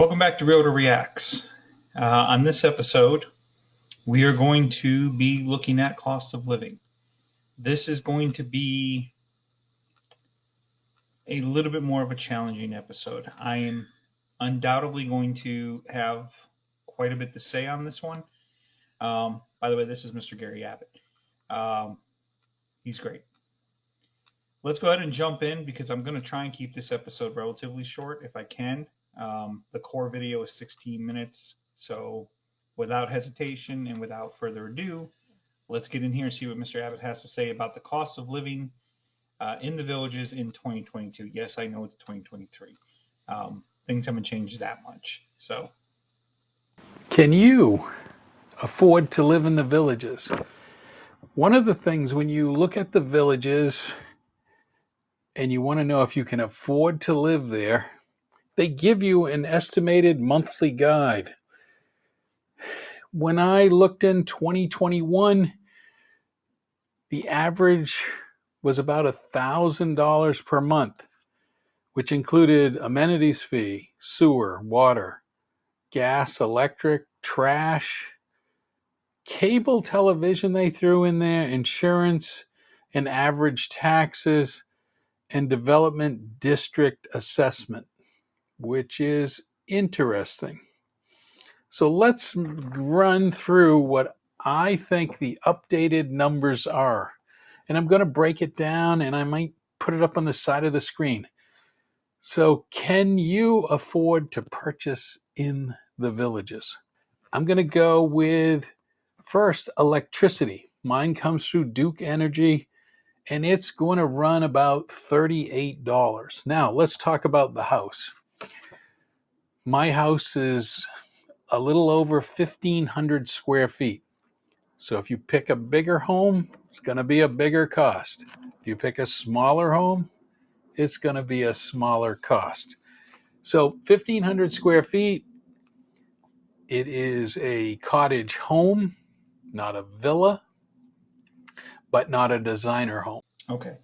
Welcome back to Realtor Reacts. On this episode, we are going to be looking at cost of living. This is going to be a little bit more of a challenging episode. I am undoubtedly going to have quite a bit to say on this one. By the way, this is Mr. Gary Abbott. He's great. Let's go ahead and jump in because I'm going to try and keep this episode relatively short if I can. The core video is 16 minutes, so without hesitation and without further ado, let's get in here and see what Mr. Abbott has to say about the cost of living in the villages in 2022. Yes, I know it's 2023. Things haven't changed that much. So, can you afford to live in the villages? One of the things when you look at the villages and you want to know if you can afford to live there, they give you an estimated monthly guide. When I looked in 2021, the average was about $1,000 per month, which included amenities fee, sewer, water, gas, electric, trash, cable television they threw in there, insurance, and average taxes, and development district assessment, which is interesting. So let's run through what I think the updated numbers are. And I'm going to break it down and I might put it up on the side of the screen. So can you afford to purchase in the villages? I'm going to go with first electricity. Mine comes through Duke Energy and it's going to run about $38. Now let's talk about the house. My house is a little over 1,500 square feet. So if you pick a bigger home, it's going to be a bigger cost. If you pick a smaller home, it's going to be a smaller cost. So 1,500 square feet, it is a cottage home, not a villa, but not a designer home. okay.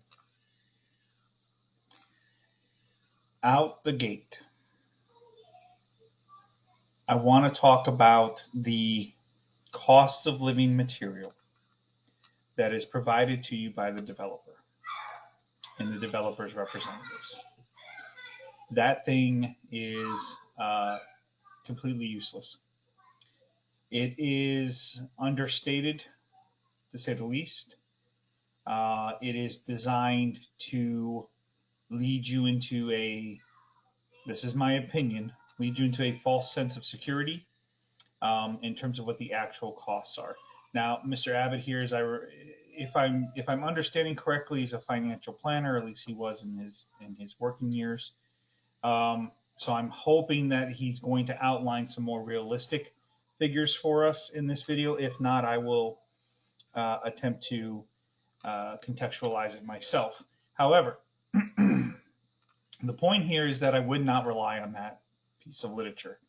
Out the gate, I want to talk about the cost of living material that is provided to you by the developer and the developer's representatives. That thing is completely useless. It is understated, to say the least. It is designed to lead you into this is my opinion, lead you into a false sense of security in terms of what the actual costs are. Now, Mr. Abbott here, if I'm understanding correctly, he's a financial planner, at least he was in his working years. So I'm hoping that he's going to outline some more realistic figures for us in this video. If not, I will attempt to contextualize it myself. However, the point here is that I would not rely on that piece of literature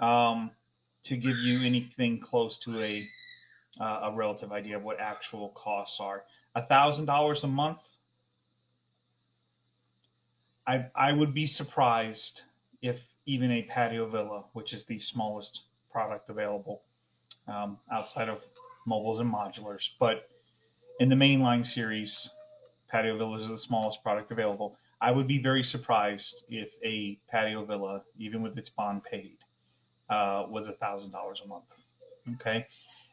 to give you anything close to a relative idea of what actual costs are. $1,000 a month. I would be surprised if even a patio villa, which is the smallest product available outside of mobiles and modulars, but in the mainline series, patio villas are the smallest product available. I would be very surprised if a patio villa, even with its bond paid, was $1,000 a month. Okay,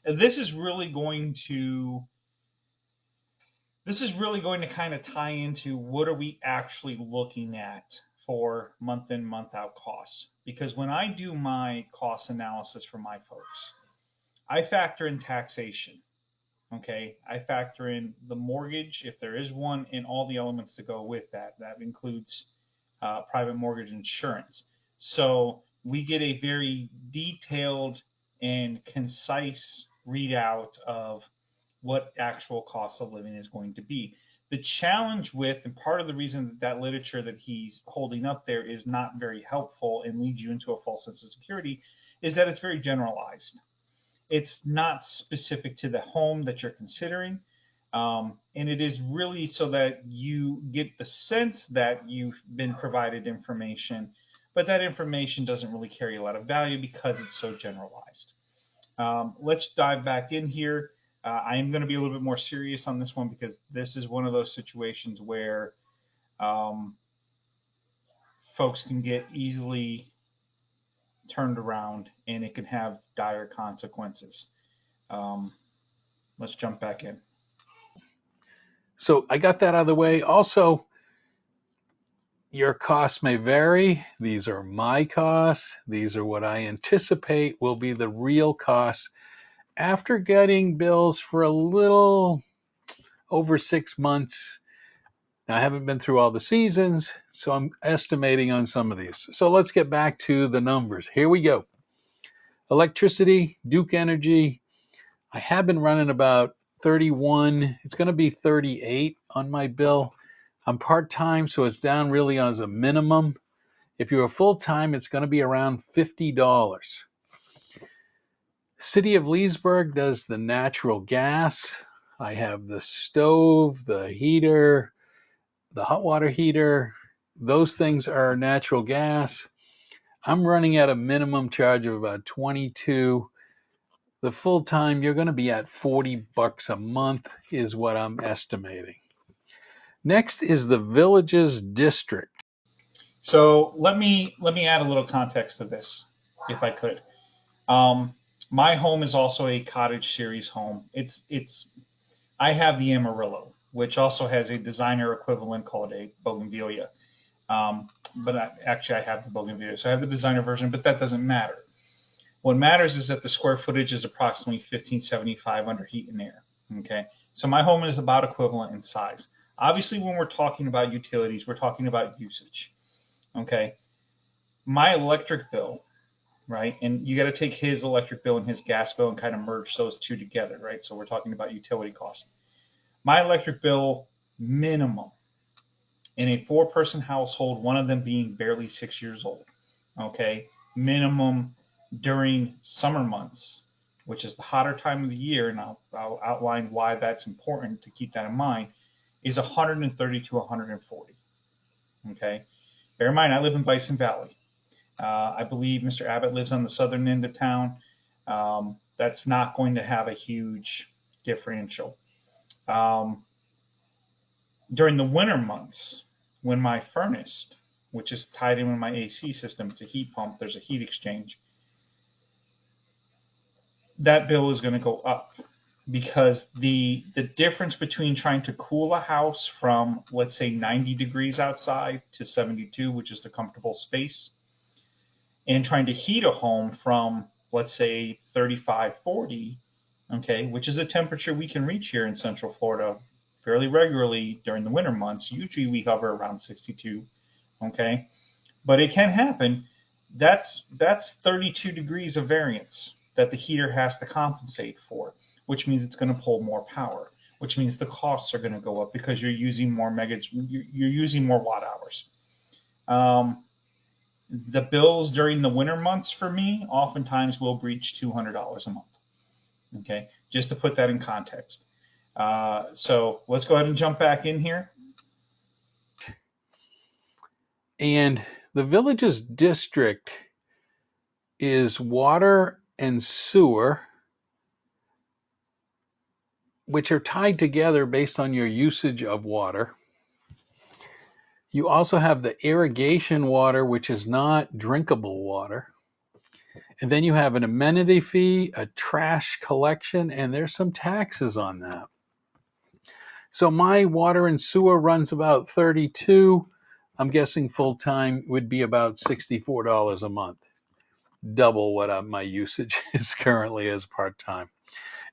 and this is really going to kind of tie into what are we actually looking at for month in, month out costs. Because when I do my cost analysis for my folks, I factor in taxation. Okay, I factor in the mortgage, if there is one, and all the elements that go with that. That includes private mortgage insurance. So we get a very detailed and concise readout of what actual cost of living is going to be. The challenge with, and part of the reason that literature that he's holding up there is not very helpful and leads you into a false sense of security, is that it's very generalized. It's not specific to the home that you're considering. And it is really so that you get the sense that you've been provided information, but that information doesn't really carry a lot of value because it's so generalized. Let's dive back in here. I am going to be a little bit more serious on this one because this is one of those situations where um, folks can get easily turned around and it can have dire consequences. Um, let's jump back in. So I got that out of the way. Also, your costs may vary. These are my costs. These are what I anticipate will be the real costs after getting bills for a little over 6 months. Now, I haven't been through all the seasons, so I'm estimating on some of these. So let's get back to the numbers. Here we go. Electricity, Duke Energy. I have been running about 31. It's going to be 38 on my bill. I'm part-time, so it's down really as a minimum. If you're full-time, it's going to be around $50. City of Leesburg does the natural gas. I have the stove, the heater, the hot water heater. Those things are natural gas. I'm running at a minimum charge of about 22. The full time you're going to be at $40 a month is what I'm estimating. Next is the Villages District. So let me add a little context to this, if I could. Um, my home is also a cottage series home. It's I have the Amarillo, which also has a designer equivalent called a Bougainvillea. But actually, I have the Bougainvillea, so I have the designer version, but that doesn't matter. What matters is that the square footage is approximately 1575 under heat and air. Okay, so my home is about equivalent in size. Obviously, when we're talking about utilities, we're talking about usage. Okay, my electric bill, right? And you got to take his electric bill and his gas bill and kind of merge those two together, right? So we're talking about utility costs. My electric bill minimum in a four-person household, one of them being barely 6 years old, okay, minimum during summer months, which is the hotter time of the year, and I'll outline why that's important to keep that in mind, is 130 to 140. Okay, bear in mind I live in Bison Valley. I believe Mr. Abbott lives on the southern end of town. That's not going to have a huge differential. Um, During the winter months, when my furnace, which is tied in with my AC system, it's a heat pump, there's a heat exchange, that bill is going to go up because the difference between trying to cool a house from, let's say, 90 degrees outside to 72, which is the comfortable space, and trying to heat a home from, let's say, 35, 40, okay, which is a temperature we can reach here in Central Florida fairly regularly during the winter months. Usually we hover around 62, okay, but it can happen. That's 32 degrees of variance that the heater has to compensate for, which means it's going to pull more power, which means the costs are going to go up because you're using more you're using more watt hours. The bills during the winter months for me oftentimes will breach $200 a month. Okay, just to put that in context. So let's go ahead and jump back in here. And the Villages District is water and sewer, which are tied together based on your usage of water. You also have the irrigation water, which is not drinkable water. And then you have an amenity fee, a trash collection, and there's some taxes on that. So my water and sewer runs about 32. I'm guessing full time would be about $64 a month, double what my usage is currently as part time.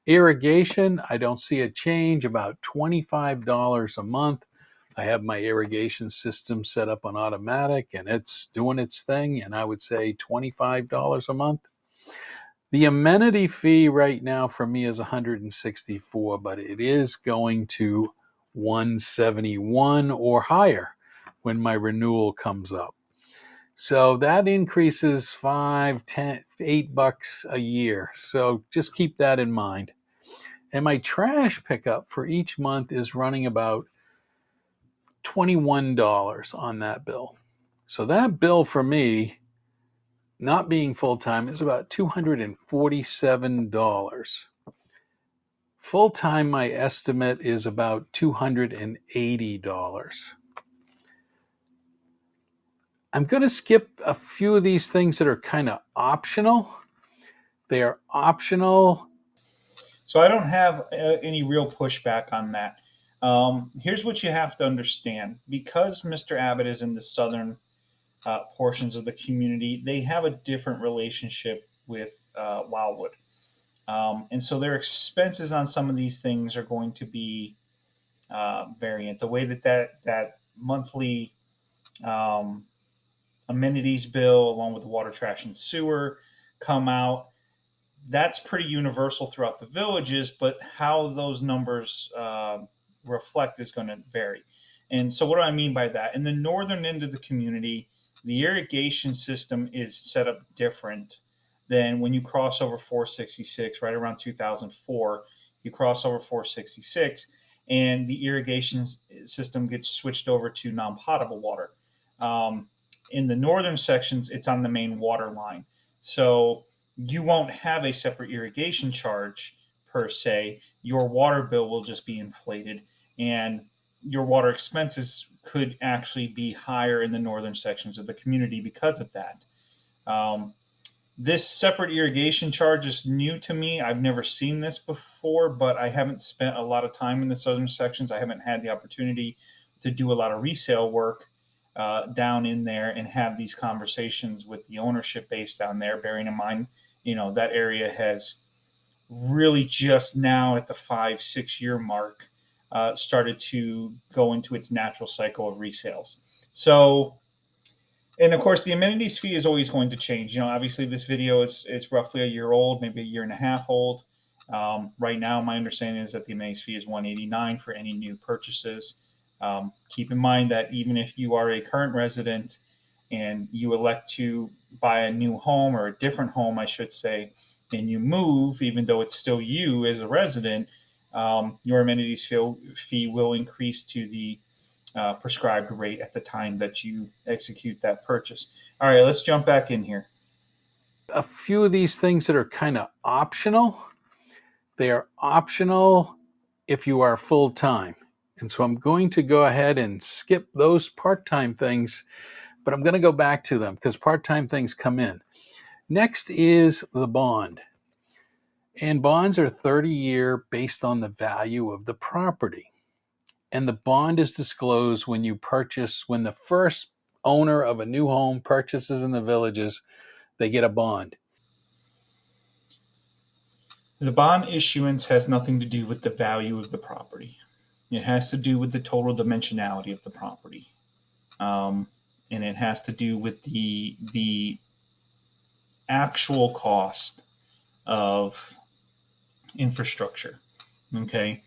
Irrigation, I don't see a change, about $25 a month. I have my irrigation system set up on automatic and it's doing its thing, and I would say $25 a month. The amenity fee right now for me is $164, but it is going to $171 or higher when my renewal comes up. So that increases $5, $10, $8 a year. So just keep that in mind. And my trash pickup for each month is running about $21 on that bill. So that bill for me, not being full-time, is about $247. Full-time, my estimate is about $280. I'm going to skip a few of these things that are kind of optional. They are optional. So I don't have any real pushback on that. Here's what you have to understand. Because Mr. Abbott is in the southern portions of the community, they have a different relationship with Wildwood. And so their expenses on some of these things are going to be variant. The way that monthly um, amenities bill, along with the water, trash, and sewer, come out, that's pretty universal throughout the villages, but how those numbers reflect is going to vary. And so, what do I mean by that? In the northern end of the community, the irrigation system is set up different than when you cross over 466, right around 2004. You cross over 466, and the irrigation system gets switched over to non potable water. In the northern sections, it's on the main water line. So, you won't have a separate irrigation charge per se. Your water bill will just be inflated, and your water expenses could actually be higher in the northern sections of the community because of that. Um, this separate irrigation charge is new to me. I've never seen this before, but I haven't spent a lot of time in the southern sections. I haven't had the opportunity to do a lot of resale work down in there and have these conversations with the ownership base down there, bearing in mind, that area has really just now at the 5-6 year mark started to go into its natural cycle of resales. So, and of course, the amenities fee is always going to change. Obviously, this video is roughly a year old, maybe a year and a half old. Right now, my understanding is that the amenities fee is $189 for any new purchases. Keep in mind that even if you are a current resident and you elect to buy a new home, or a different home, I should say, and you move, even though it's still you as a resident, your amenities fee will increase to the prescribed rate at the time that you execute that purchase. All right, let's jump back in here. A few of these things that are kind of optional. They are optional if you are full-time. And so I'm going to go ahead and skip those part-time things, but I'm going to go back to them because part-time things come in. Next is the bond. And bonds are 30-year based on the value of the property. And the bond is disclosed when when the first owner of a new home purchases in the villages, they get a bond. The bond issuance has nothing to do with the value of the property. It has to do with the total dimensionality of the property. And it has to do with the actual cost of infrastructure. Okay.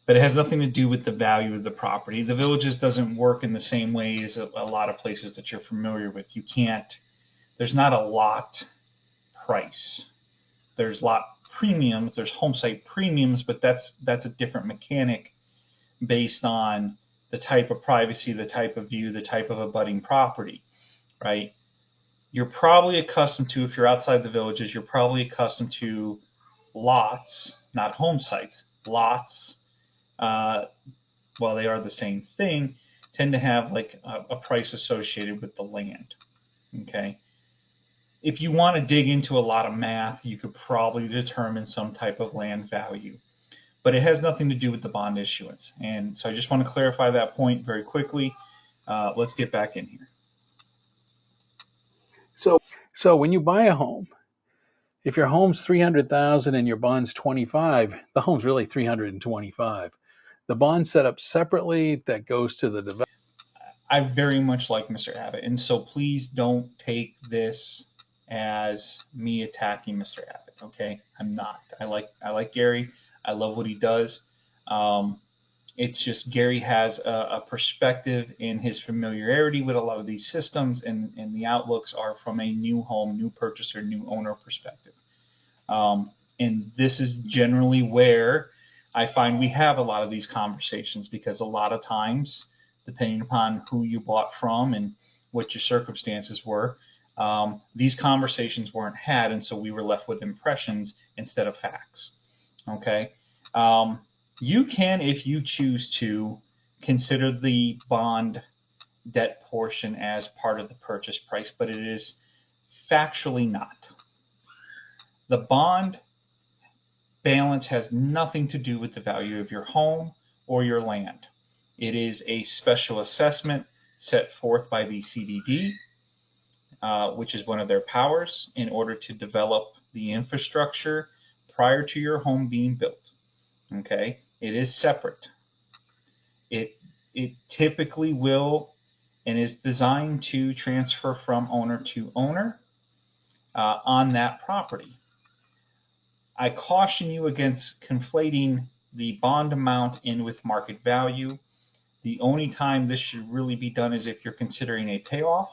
But it has nothing to do with the value of the property. The villages doesn't work in the same way as a lot of places that you're familiar with. There's not a lot price. There's lot premiums, there's home site premiums, but that's a different mechanic based on the type of privacy, the type of view, the type of abutting property, right? You're probably accustomed to, if you're outside the villages, you're probably accustomed to lots, not home sites. Lots, while they are the same thing, tend to have like a price associated with the land. Okay. If you want to dig into a lot of math, you could probably determine some type of land value, but it has nothing to do with the bond issuance. And so I just want to clarify that point very quickly. Let's get back in here. So when you buy a home, if your home's $300,000 and your bond's $25,000, the home's really $325,000. The bond's set up separately that goes to the developer. I very much like Mr. Abbott, and so please don't take this as me attacking Mr. Abbott. Okay, I'm not. I like Gary. I love what he does. It's just Gary has a perspective in his familiarity with a lot of these systems, and the outlooks are from a new home, new purchaser, new owner perspective. And this is generally where I find we have a lot of these conversations, because a lot of times, depending upon who you bought from and what your circumstances were. These conversations weren't had, and so we were left with impressions instead of facts. Okay. You can, if you choose to, consider the bond debt portion as part of the purchase price, but it is factually not. The bond balance has nothing to do with the value of your home or your land. It is a special assessment set forth by the CDD, which is one of their powers, in order to develop the infrastructure prior to your home being built. Okay, it is separate. It typically will and is designed to transfer from owner to owner on that property. I caution you against conflating the bond amount in with market value. The only time this should really be done is if you're considering a payoff,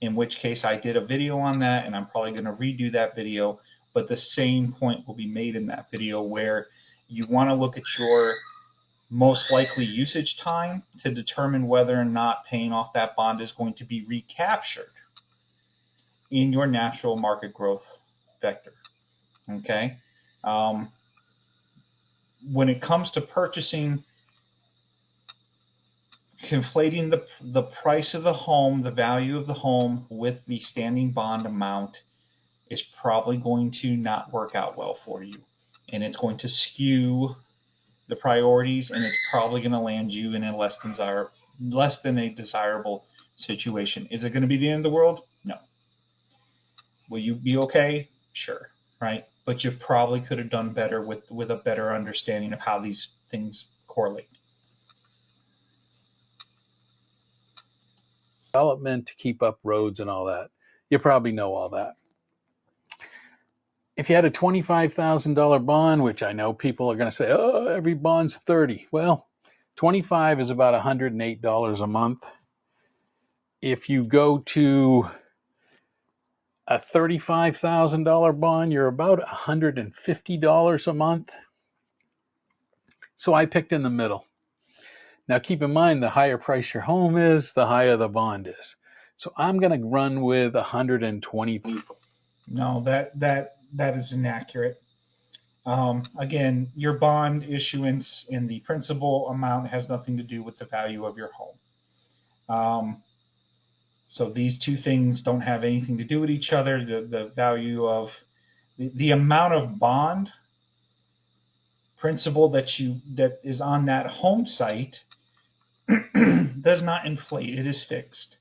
in which case I did a video on that, and I'm probably going to redo that video, but the same point will be made in that video, where you want to look at your most likely usage time to determine whether or not paying off that bond is going to be recaptured in your natural market growth vector. Okay. When it comes to purchasing, conflating the price of the home, the value of the home, with the standing bond amount is probably going to not work out well for you, and it's going to skew the priorities, and it's probably going to land you in a less than a desirable situation. Is it going to be the end of the world? No. Will you be okay? Sure, right? But you probably could have done better with a better understanding of how these things correlate. Development to keep up roads and all that. You probably know all that. If you had a $25,000 bond, which I know people are going to say, oh, every bond's 30. Well, 25 is about $108 a month. If you go to a $35,000 bond, you're about $150 a month. So I picked in the middle. Now keep in mind, the higher price your home is, the higher the bond is. So I'm going to run with 120. No, that is inaccurate. Again, your bond issuance and the principal amount has nothing to do with the value of your home. So these two things don't have anything to do with each other. The value of the amount of bond principal that is on that home site does not inflate. It is fixed.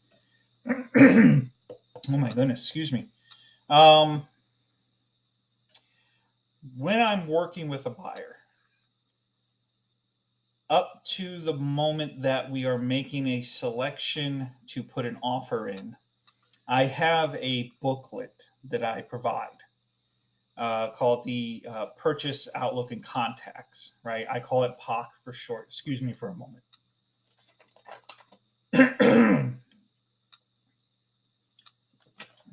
Oh my goodness, excuse me. When I'm working with a buyer, up to the moment that we are making a selection to put an offer in, I have a booklet that I provide called the Purchase Outlook and Contacts, right? I call it POC for short. Excuse me for a moment.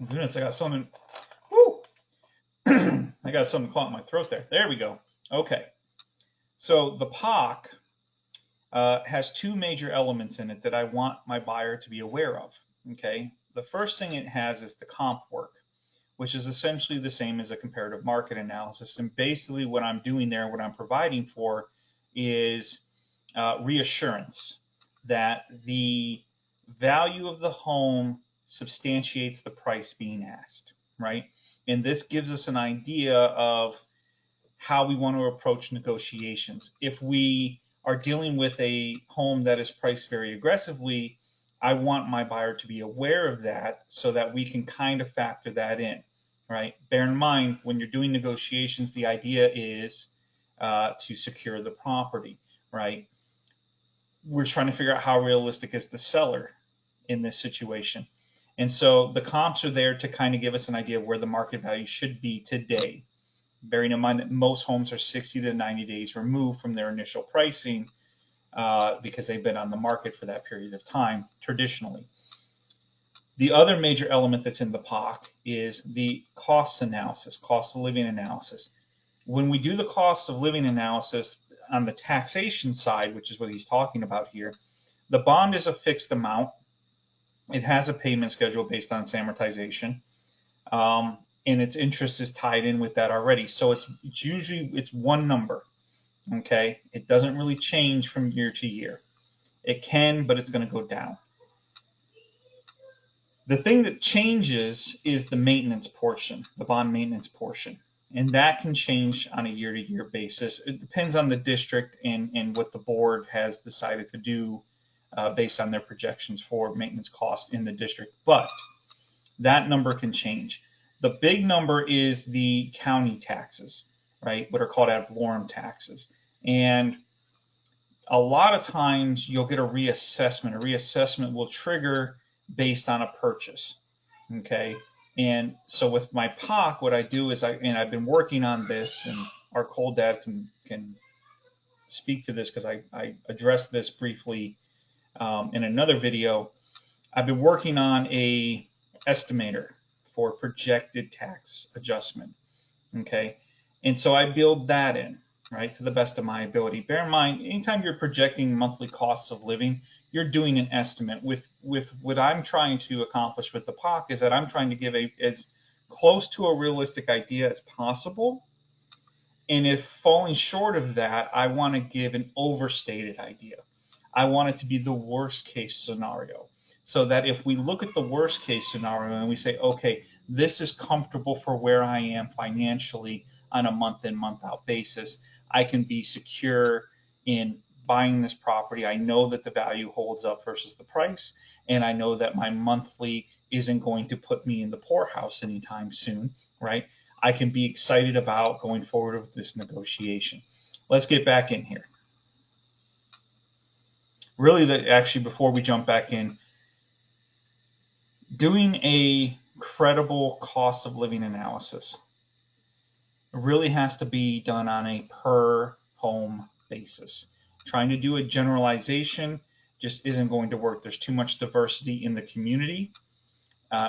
Goodness, I got something. Woo! I got something caught in my throat there. There we go. Okay. So the POC has two major elements in it that I want my buyer to be aware of. Okay. The first thing it has is the comp work, which is essentially the same as a comparative market analysis. And basically what I'm doing there, what I'm providing for, is reassurance that the value of the home substantiates the price being asked, right? And this gives us an idea of how we want to approach negotiations. If we are dealing with a home that is priced very aggressively, I want my buyer to be aware of that so that we can kind of factor that in, right? Bear in mind, when you're doing negotiations, the idea is to secure the property, right? We're trying to figure out how realistic is the seller in this situation. And so the comps are there to kind of give us an idea of where the market value should be today, bearing in mind that most homes are 60 to 90 days removed from their initial pricing because they've been on the market for that period of time traditionally. The other major element that's in the POC is the cost analysis, cost of living analysis. When we do the cost of living analysis on the taxation side, which is what he's talking about here, the bond is a fixed amount. It has a payment schedule based on its amortization, and its interest is tied in with that already. So it's usually it's one number. Okay, it doesn't really change from year to year. It can, but it's going to go down. The thing that changes is the maintenance portion, the bond maintenance portion. And that can change on a year-to-year basis. It depends on the district and what the board has decided to do based on their projections for maintenance costs in the district. But that number can change. The big number is the county taxes, right? What are called ad valorem taxes. And a lot of times you'll get a reassessment. A reassessment will trigger based on a purchase. Okay. And so with my POC, what I do is I've been working on this, and our cold dad can speak to this because I addressed this briefly in another video. I've been working on a estimator for projected tax adjustment. Okay. And so I build that in, right, to the best of my ability. Bear in mind, anytime you're projecting monthly costs of living, you're doing an estimate. With what I'm trying to accomplish with the POC is that I'm trying to give as close to a realistic idea as possible. And if falling short of that, I want to give an overstated idea. I want it to be the worst case scenario. So that if we look at the worst case scenario and we say, okay, this is comfortable for where I am financially on a month in, month out basis, I can be secure in buying this property. I know that the value holds up versus the price, and I know that my monthly isn't going to put me in the poorhouse anytime soon, right? I can be excited about going forward with this negotiation. Let's get back in here. Really, actually, before we jump back in, doing a credible cost of living analysis really has to be done on a per home basis. Trying to do a generalization just isn't going to work. There's too much diversity in the community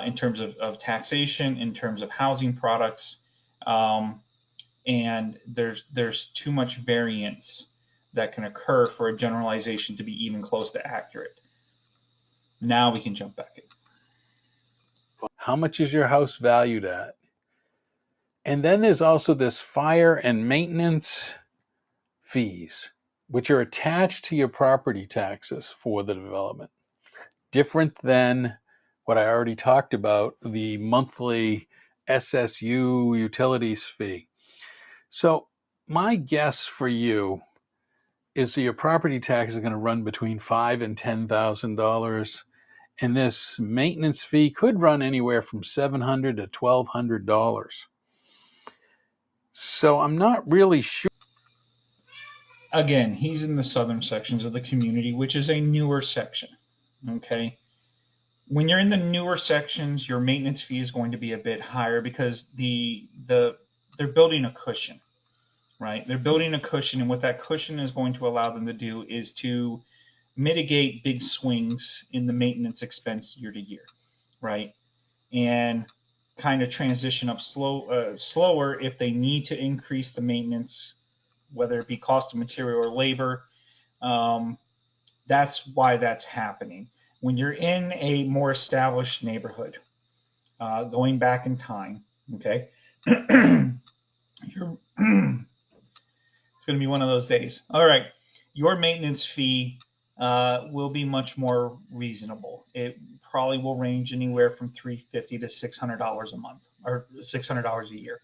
in terms of taxation, in terms of housing products, and there's too much variance that can occur for a generalization to be even close to accurate. Now we can jump back in. How much is your house valued at? And then there's also this fire and maintenance fees, which are attached to your property taxes for the development. Different than what I already talked about, the monthly SSU utilities fee. So my guess for you is that your property tax is going to run between $5,000 and $10,000. And this maintenance fee could run anywhere from $700 to $1,200. So I'm not really sure. Again, he's in the southern sections of the community, which is a newer section. Okay. When you're in the newer sections, your maintenance fee is going to be a bit higher because they're building a cushion, right? They're building a cushion, and what that cushion is going to allow them to do is to mitigate big swings in the maintenance expense year to year, right? And kind of transition up slower if they need to increase the maintenance, whether it be cost of material or labor. That's why that's happening. When you're in a more established neighborhood, going back in time, okay, it's going to be one of those days. All right, your maintenance fee will be much more reasonable. It probably will range anywhere from $350 to $600 a month, or $600 a year,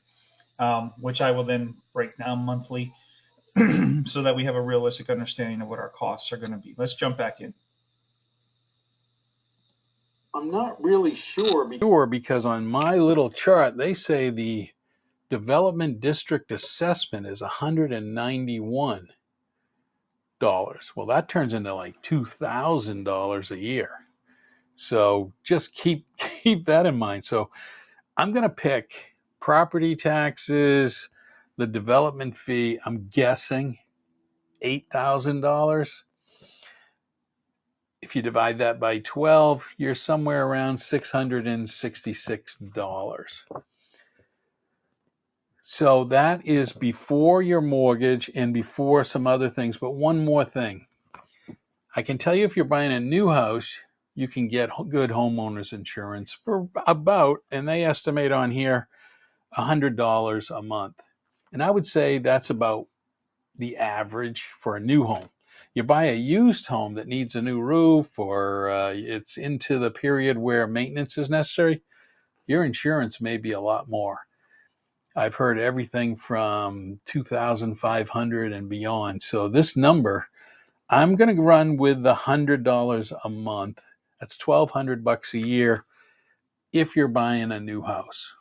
which I will then break down monthly so that we have a realistic understanding of what our costs are going to be. Let's jump back in. I'm not really sure because on my little chart, they say the development district assessment is $191. Well, that turns into like $2,000 a year. So just keep that in mind. So I'm going to pick property taxes, the development fee, I'm guessing $8,000. If you divide that by 12, you're somewhere around $666. So that is before your mortgage and before some other things. But one more thing. I can tell you if you're buying a new house, you can get good homeowners insurance for about, and they estimate on here, $100 a month. And I would say that's about the average for a new home. You buy a used home that needs a new roof, or it's into the period where maintenance is necessary, your insurance may be a lot more. I've heard everything from 2,500 and beyond. So this number, I'm going to run with the $100 a month. That's $1,200 a year if you're buying a new house.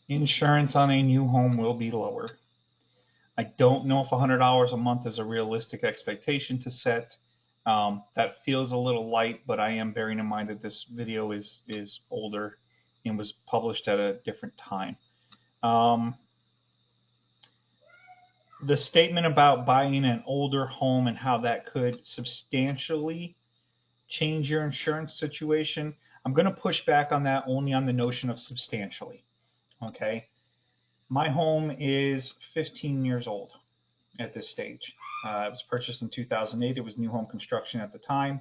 Insurance on a new home will be lower. I don't know if $100 a month is a realistic expectation to set. That feels a little light, but I am bearing in mind that this video is older and was published at a different time. The statement about buying an older home and how that could substantially change your insurance situation, I'm going to push back on that only on the notion of substantially. Okay. My home is 15 years old at this stage. It was purchased in 2008. It was new home construction at the time.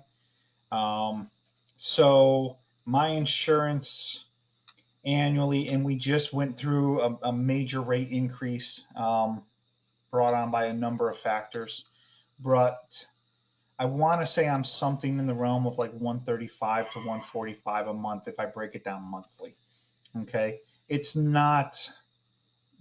So my insurance annually, and we just went through a major rate increase brought on by a number of factors. But I want to say I'm something in the realm of like 135 to 145 a month if I break it down monthly. Okay, it's not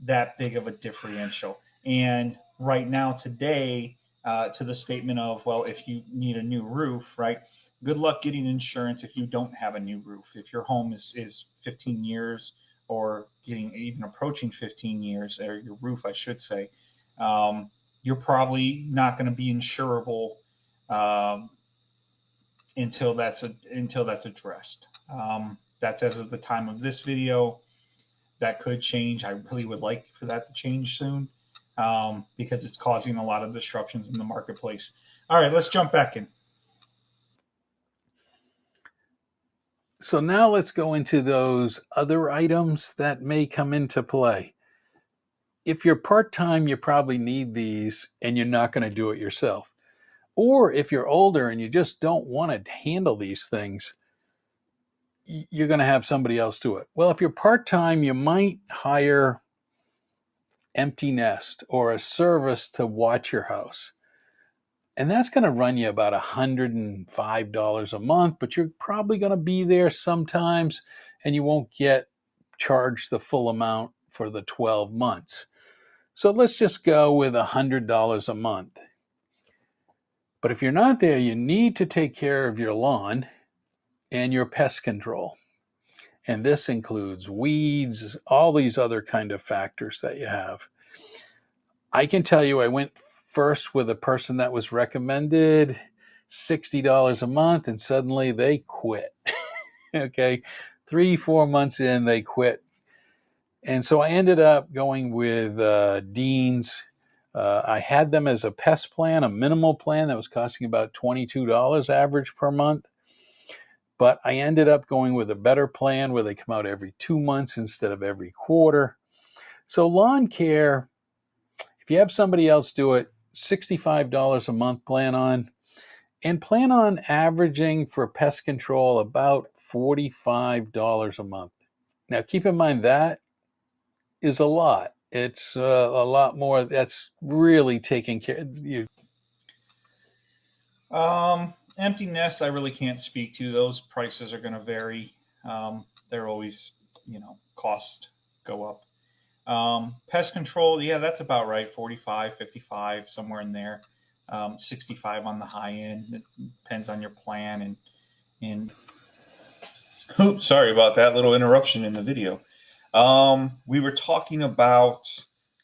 that big of a differential. And right now, today, to the statement of, well, if you need a new roof, right? Good luck getting insurance if you don't have a new roof. If your home is 15 years or getting even approaching 15 years, or your roof, I should say, you're probably not going to be insurable until that's addressed. That's as of the time of this video. That could change. I really would like for that to change soon because it's causing a lot of disruptions in the marketplace. All right, let's jump back in. So now let's go into those other items that may come into play. If you're part-time, you probably need these and you're not going to do it yourself. Or if you're older and you just don't want to handle these things, you're going to have somebody else do it. Well, if you're part-time, you might hire empty nest or a service to watch your house. And that's going to run you about $105 a month, but you're probably going to be there sometimes and you won't get charged the full amount for the 12 months. So let's just go with $100 a month. But if you're not there, you need to take care of your lawn and your pest control. And this includes weeds, all these other kind of factors that you have. I can tell you I went first with a person that was recommended $60 a month, and suddenly they quit. Okay. 3-4 months in, they quit. And so I ended up going with Dean's. I had them as a pest plan, a minimal plan that was costing about $22 average per month. But I ended up going with a better plan where they come out every 2 months instead of every quarter. So lawn care, if you have somebody else do it, $65 a month plan on, and plan on averaging for pest control about $45 a month. Now keep in mind that is a lot. It's a lot more. That's really taking care of you. Empty nest, I really can't speak to. Those prices are going to vary. They're always, costs go up. Pest control, yeah, that's about right. 45, 55, somewhere in there. 65 on the high end. It depends on your plan and oops, sorry about that little interruption in the video. We were talking about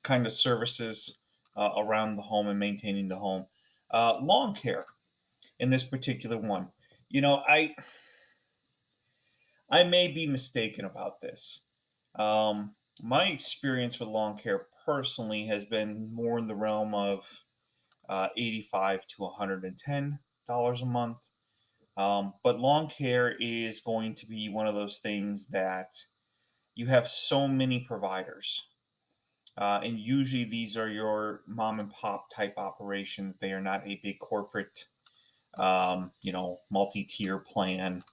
kind of services around the home and maintaining the home. Lawn care in this particular one. I may be mistaken about this. My experience with lawn care personally has been more in the realm of $85 to $110 a month. But lawn care is going to be one of those things that you have so many providers. And usually these are your mom and pop type operations. They are not a big corporate, multi-tier plan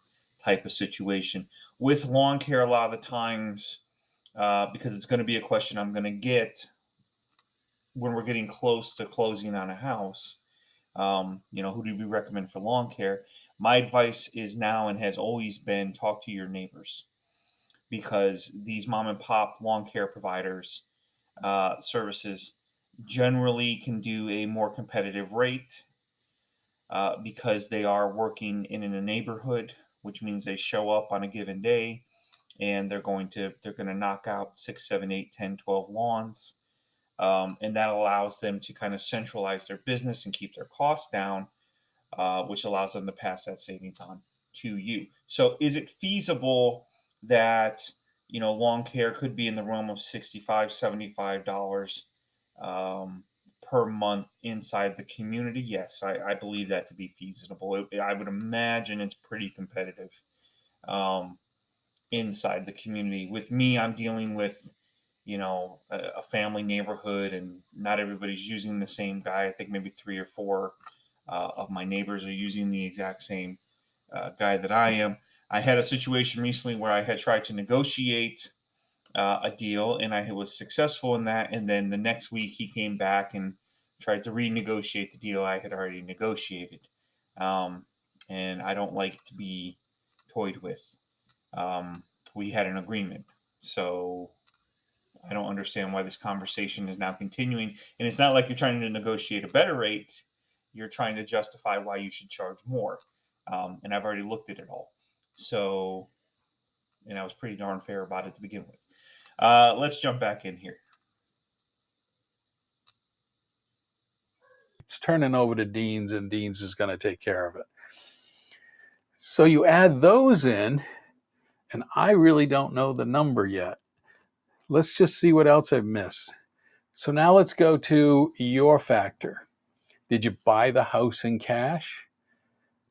type of situation. With lawn care, a lot of the times, because it's going to be a question I'm going to get when we're getting close to closing on a house. Who do we recommend for lawn care? My advice is now and has always been talk to your neighbors, because these mom and pop lawn care providers services generally can do a more competitive rate because they are working in a neighborhood, which means they show up on a given day and they're going to knock out 6, 7, 8, 10, 12 lawns. And that allows them to kind of centralize their business and keep their costs down, which allows them to pass that savings on to you. So is it feasible that, lawn care could be in the realm of $65, $75 per month inside the community? Yes, I believe that to be feasible. I would imagine it's pretty competitive um, inside the community. With me, I'm dealing with, a family neighborhood, and not everybody's using the same guy. I think maybe 3 or 4 of my neighbors are using the exact same guy that I am. I had a situation recently where I had tried to negotiate a deal, and I was successful in that. And then the next week, he came back and tried to renegotiate the deal I had already negotiated. Um, and I don't like to be toyed with. We had an agreement, so I don't understand why this conversation is now continuing. And it's not like you're trying to negotiate a better rate. You're trying to justify why you should charge more. And I've already looked at it all. So, and I was pretty darn fair about it to begin with. Let's jump back in here. It's turning over to Dean's, and Dean's is going to take care of it. So you add those in, and I really don't know the number yet. Let's just see what else I've missed. So now let's go to your factor. Did you buy the house in cash?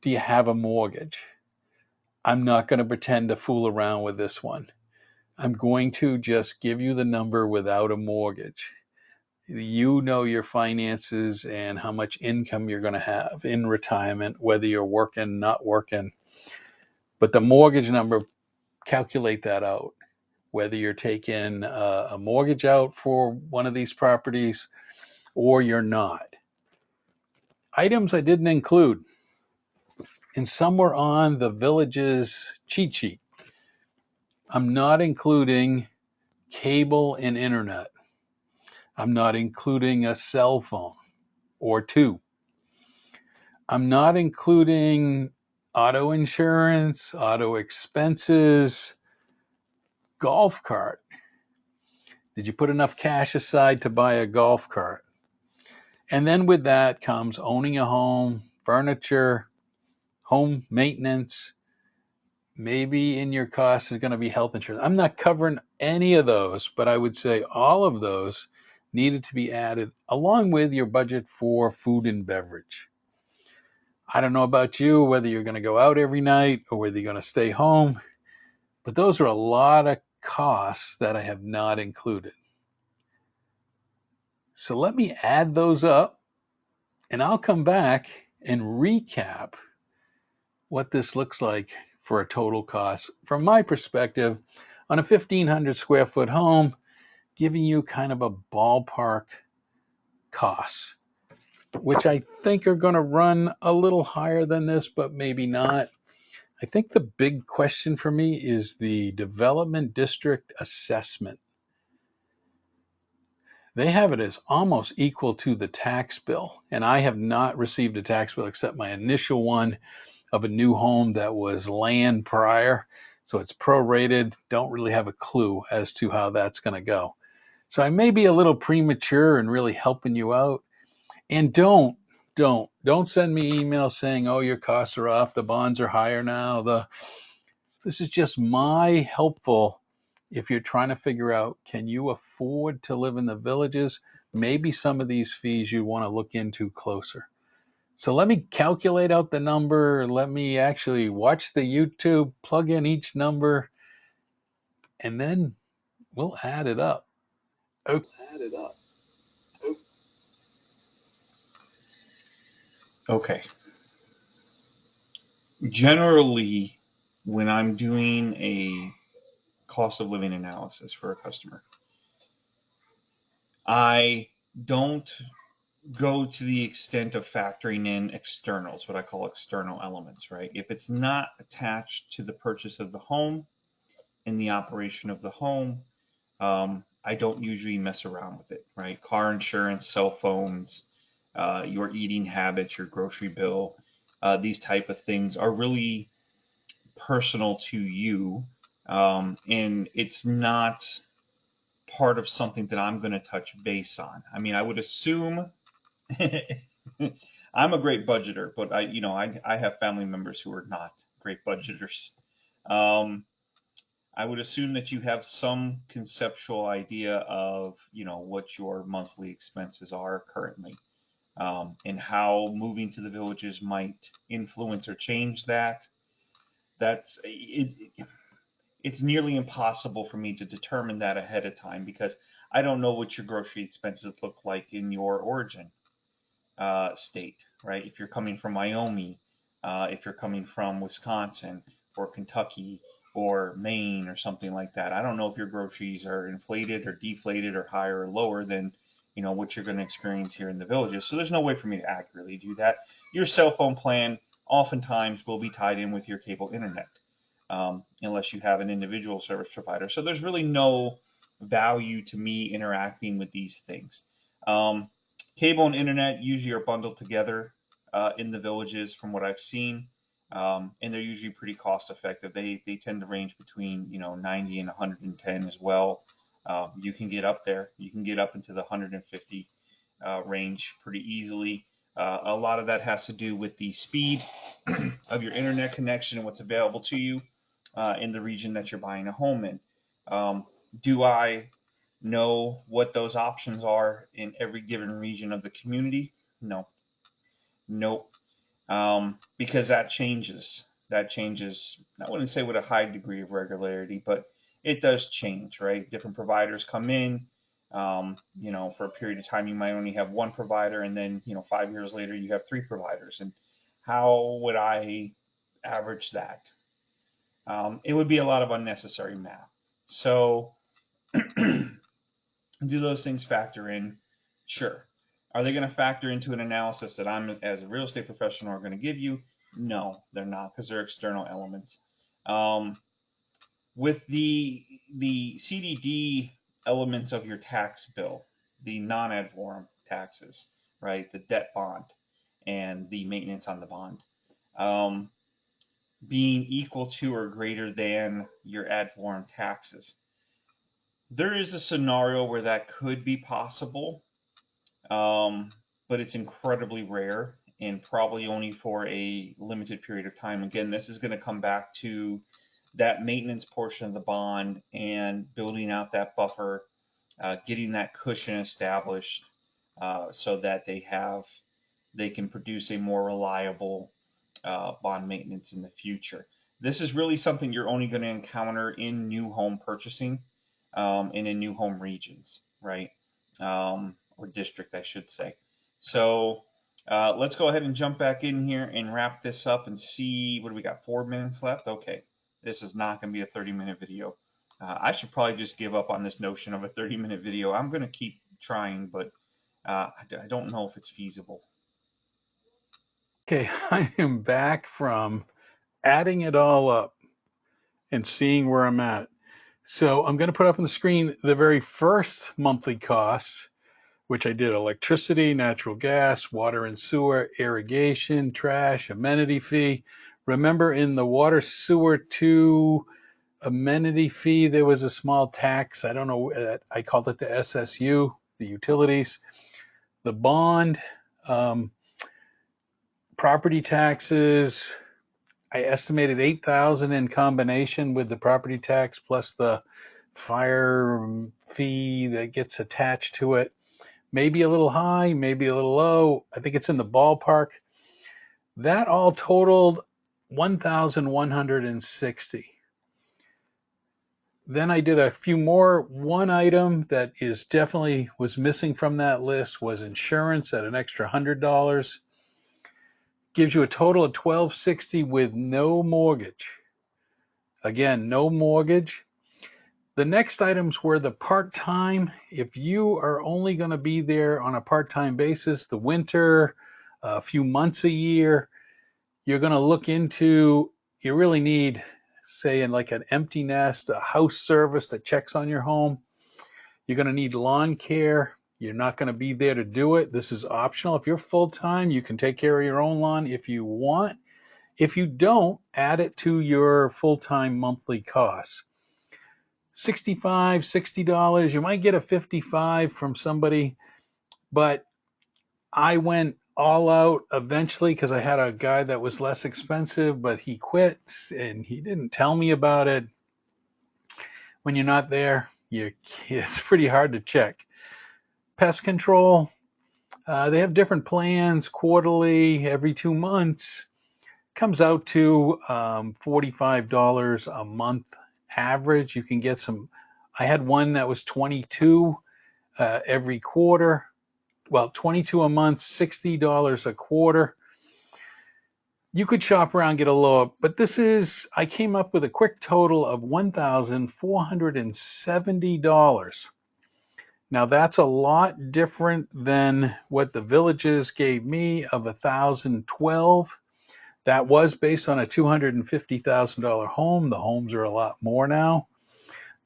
Do you have a mortgage? I'm not going to pretend to fool around with this one. I'm going to just give you the number without a mortgage. You know your finances and how much income you're going to have in retirement, whether you're working, not working. But the mortgage number, calculate that out. Whether you're taking a mortgage out for one of these properties or you're not. Items I didn't include, and some were on the Village's cheat sheet. I'm not including cable and internet. I'm not including a cell phone or two. I'm not including auto insurance, auto expenses, golf cart. Did you put enough cash aside to buy a golf cart? And then with that comes owning a home, furniture, home maintenance. Maybe in your cost is going to be health insurance. I'm not covering any of those, but I would say all of those needed to be added along with your budget for food and beverage. I don't know about you, whether you're going to go out every night or whether you're going to stay home, but those are a lot of costs that I have not included. So let me add those up, and I'll come back and recap what this looks like for a total cost from my perspective on a 1,500 square foot home, giving you kind of a ballpark cost, which I think are going to run a little higher than this, but maybe not. I think the big question for me is the development district assessment. They have it as almost equal to the tax bill, and I have not received a tax bill except my initial one of a new home that was land prior. So it's prorated. Don't really have a clue as to how that's going to go. So I may be a little premature in really helping you out. And don't send me emails saying, oh, your costs are off, the bonds are higher now. This is just my helpful if you're trying to figure out, can you afford to live in the villages? Maybe some of these fees you want to look into closer. So let me calculate out the number. Let me actually watch the YouTube, plug in each number, and then we'll add it up. Okay. Okay. Generally, when I'm doing a cost of living analysis for a customer, I don't go to the extent of factoring in externals, what I call external elements, right? If it's not attached to the purchase of the home and the operation of the home, I don't usually mess around with it, right? Car insurance, cell phones, your eating habits, your grocery bill, these type of things are really personal to you, and it's not part of something that I'm going to touch base on. I mean, I would assume I'm a great budgeter, but I have family members who are not great budgeters. Um, I would assume that you have some conceptual idea of what your monthly expenses are currently, and how moving to the villages might influence or change that. That's it. It's nearly impossible for me to determine that ahead of time because I don't know what your grocery expenses look like in your origin state, right? If you're coming from Wyoming, if you're coming from Wisconsin or Kentucky or Maine or something like that, I don't know if your groceries are inflated or deflated or higher or lower than what you're going to experience here in the villages. So there's no way for me to accurately do that. Your cell phone plan oftentimes will be tied in with your cable internet, unless you have an individual service provider. So there's really no value to me interacting with these things. Cable and internet usually are bundled together in the villages, from what I've seen, and they're usually pretty cost effective. They tend to range between 90 and 110 as well. You can get up there. You can get up into the 150 range pretty easily. A lot of that has to do with the speed of your internet connection and what's available to you in the region that you're buying a home in. Do I know what those options are in every given region of the community? No. Nope. Because that changes. That changes, I wouldn't say with a high degree of regularity, but it does change, right? Different providers come in. For a period of time, you might only have one provider, and then, 5 years later, you have three providers. And how would I average that? It would be a lot of unnecessary math. So, do those things factor in? Sure. Are they going to factor into an analysis that I'm, as a real estate professional, are going to give you? No, they're not, because they're external elements. With the CDD elements of your tax bill, the non-ad valorem taxes, right, the debt bond and the maintenance on the bond, being equal to or greater than your ad valorem taxes. There is a scenario where that could be possible, but it's incredibly rare and probably only for a limited period of time. Again, this is going to come back to that maintenance portion of the bond and building out that buffer, getting that cushion established so that they can produce a more reliable bond maintenance in the future. This is really something you're only going to encounter in new home purchasing and in new home regions, right? Or district, I should say. So let's go ahead and jump back in here and wrap this up and see, what do we got, 4 minutes left? Okay, this is not going to be a 30-minute video. I should probably just give up on this notion of a 30-minute video. I'm going to keep trying, but I don't know if it's feasible. Okay, I am back from adding it all up and seeing where I'm at. So I'm going to put up on the screen the very first monthly costs, which I did: electricity, natural gas, water and sewer, irrigation, trash, amenity fee. Remember, in the water sewer 2 amenity fee, there was a small tax. I don't know, I called it the SSU, the utilities. The bond, property taxes, I estimated $8,000 in combination with the property tax plus the fire fee that gets attached to it. Maybe a little high, maybe a little low. I think it's in the ballpark. That all totaled $1,160. Then I did a few more. One item that is definitely was missing from that list was insurance at an extra $100. Gives you a total of $1,260 with no mortgage. Again, no mortgage. The next items were the part-time. If you are only going to be there on a part-time basis, the winter, a few months a year, you're going to look into, you really need, say, in like an empty nest, a house service that checks on your home. You're going to need lawn care. You're not going to be there to do it. This is optional. If you're full-time, you can take care of your own lawn if you want. If you don't, add it to your full-time monthly costs. $65, $60. You might get a 55 from somebody, but I went all out eventually because I had a guy that was less expensive, but he quit and he didn't tell me about it. When you're not there, it's pretty hard to check. Pest control, they have different plans, quarterly, every 2 months. Comes out to $45 a month average. You can get some. I had one that was 22 every quarter. Well, 22 a month, $60 a quarter. You could shop around, get a lower, but I came up with a quick total of $1,470. Now that's a lot different than what the Villages gave me of $1,012. That was based on a $250,000 home. The homes are a lot more now.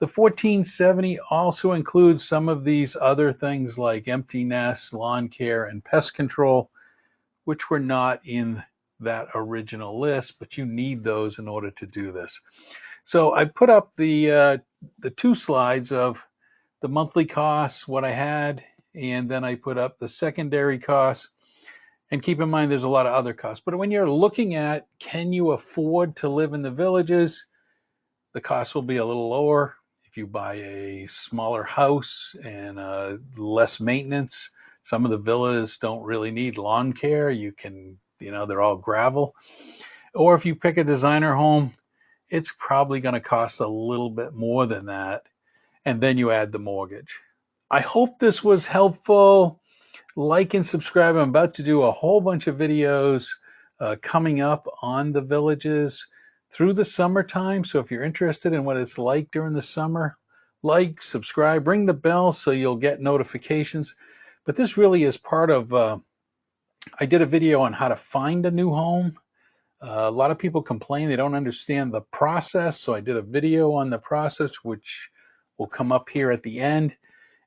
The 1470 also includes some of these other things like empty nests, lawn care, and pest control, which were not in that original list, but you need those in order to do this. So I put up the 2 slides of the monthly costs, what I had, and then I put up the secondary costs. And keep in mind, there's a lot of other costs. But when you're looking at, can you afford to live in the Villages, the cost will be a little lower. If you buy a smaller house and less maintenance, some of the villas don't really need lawn care. They're all gravel. Or if you pick a designer home, it's probably going to cost a little bit more than that. And then you add the mortgage. I hope this was helpful. Like and subscribe. I'm about to do a whole bunch of videos coming up on the Villages through the summertime. So if you're interested in what it's like during the summer, like, subscribe, ring the bell so you'll get notifications. But this really is part of, I did a video on how to find a new home. A lot of people complain they don't understand the process. So I did a video on the process, which will come up here at the end.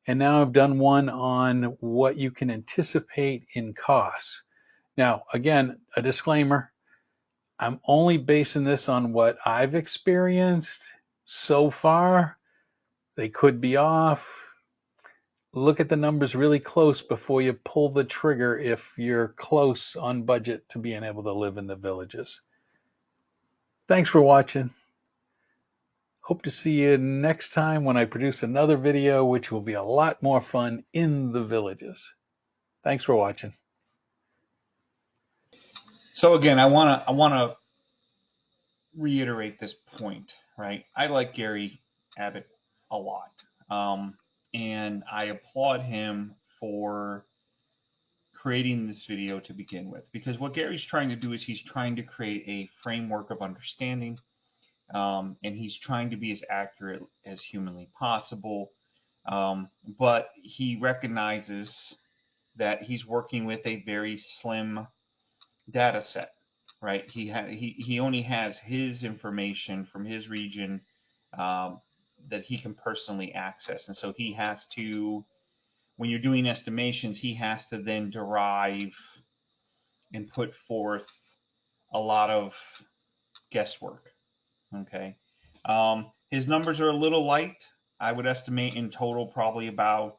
And now I've done one on what you can anticipate in costs. Now, again, a disclaimer, I'm only basing this on what I've experienced so far. They could be off. Look at the numbers really close before you pull the trigger if you're close on budget to being able to live in the Villages. Thanks for watching. Hope to see you next time when I produce another video, which will be a lot more fun in the Villages. Thanks for watching. So again, I wanna reiterate this point, right? I like Gary Abbott a lot, and I applaud him for creating this video to begin with, because what Gary's trying to do is he's trying to create a framework of understanding, and he's trying to be as accurate as humanly possible, but he recognizes that he's working with a very slim data set, right? He only has his information from his region, that he can personally access, and so he has to, when you're doing estimations, he has to then derive and put forth a lot of guesswork. Okay, his numbers are a little light. I would estimate in total probably about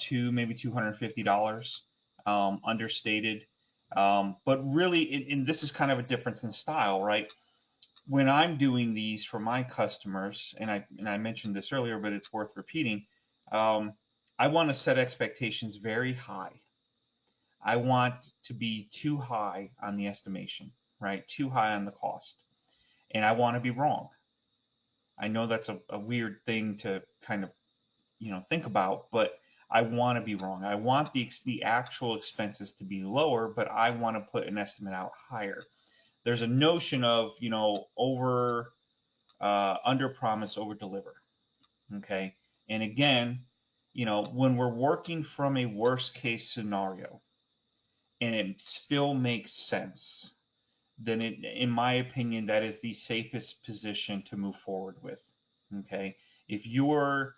two, maybe $250, understated. But really, and this is kind of a difference in style, right? When I'm doing these for my customers, and I mentioned this earlier, but it's worth repeating, I want to set expectations very high. I want to be too high on the estimation, right? Too high on the cost. And I want to be wrong. I know that's a weird thing to kind of, think about, but I want to be wrong. I want the actual expenses to be lower, but I want to put an estimate out higher. There's a notion of, under promise, over deliver. Okay. And again, when we're working from a worst case scenario and it still makes sense, then in my opinion, that is the safest position to move forward with. Okay. If you're,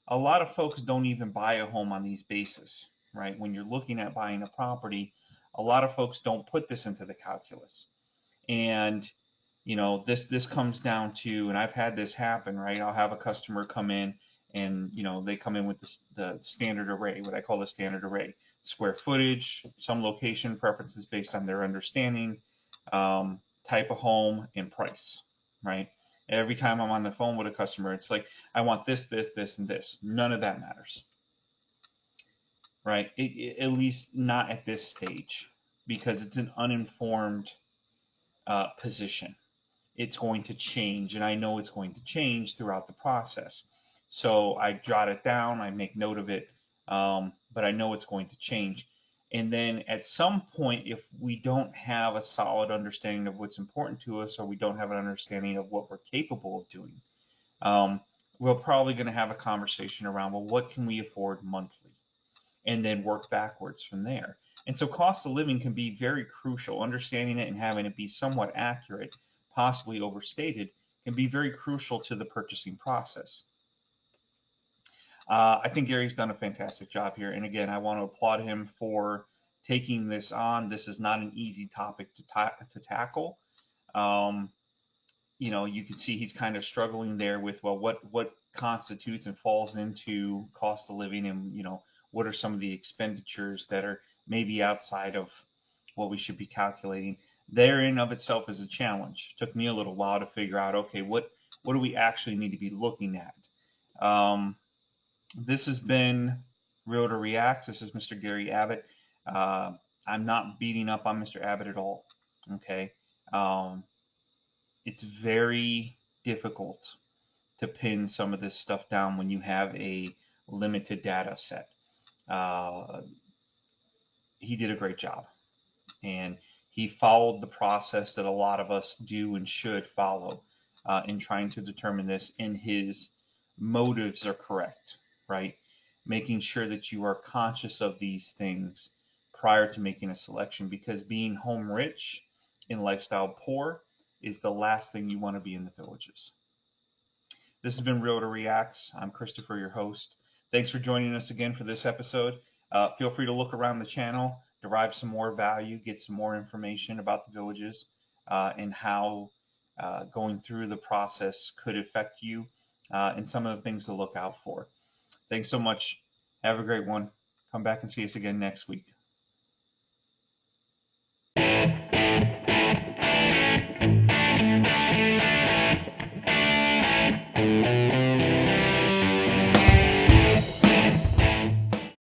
a lot of folks don't even buy a home on these bases, right? When you're looking at buying a property, a lot of folks don't put this into the calculus. And this comes down to, and I've had this happen, right? I'll have a customer come in and they come in with the standard array, what I call the standard array: square footage, some location preferences based on their understanding, type of home, and price, right? Every time I'm on the phone with a customer, it's like, I want this, this, this, and this. None of that matters, right? At least not at this stage, because it's an uninformed position. It's going to change, and I know it's going to change throughout the process. So I jot it down, I make note of it, but I know it's going to change. And then at some point, if we don't have a solid understanding of what's important to us, or we don't have an understanding of what we're capable of doing, we're probably going to have a conversation around, well, what can we afford monthly? And then work backwards from there. And so cost of living can be very crucial. Understanding it and having it be somewhat accurate, possibly overstated, can be very crucial to the purchasing process. I think Gary's done a fantastic job here. And again, I want to applaud him for taking this on. This is not an easy topic to tackle. You can see he's kind of struggling there with, well, what constitutes and falls into cost of living, and what are some of the expenditures that are maybe outside of what we should be calculating. Therein of itself is a challenge. It took me a little while to figure out, okay, what do we actually need to be looking at? This has been Realtor Reacts. This is Mr. Gary Abbott. I'm not beating up on Mr. Abbott at all. Okay. It's very difficult to pin some of this stuff down when you have a limited data set. He did a great job, and he followed the process that a lot of us do and should follow in trying to determine this, and his motives are correct, right? Making sure that you are conscious of these things prior to making a selection, because being home rich and lifestyle poor is the last thing you want to be in the villages. This has been Realtor Reacts. I'm Christopher, your host. Thanks for joining us again for this episode. Feel free to look around the channel, derive some more value, get some more information about the villages, and how going through the process could affect you, and some of the things to look out for. Thanks so much. Have a great one. Come back and see us again next week.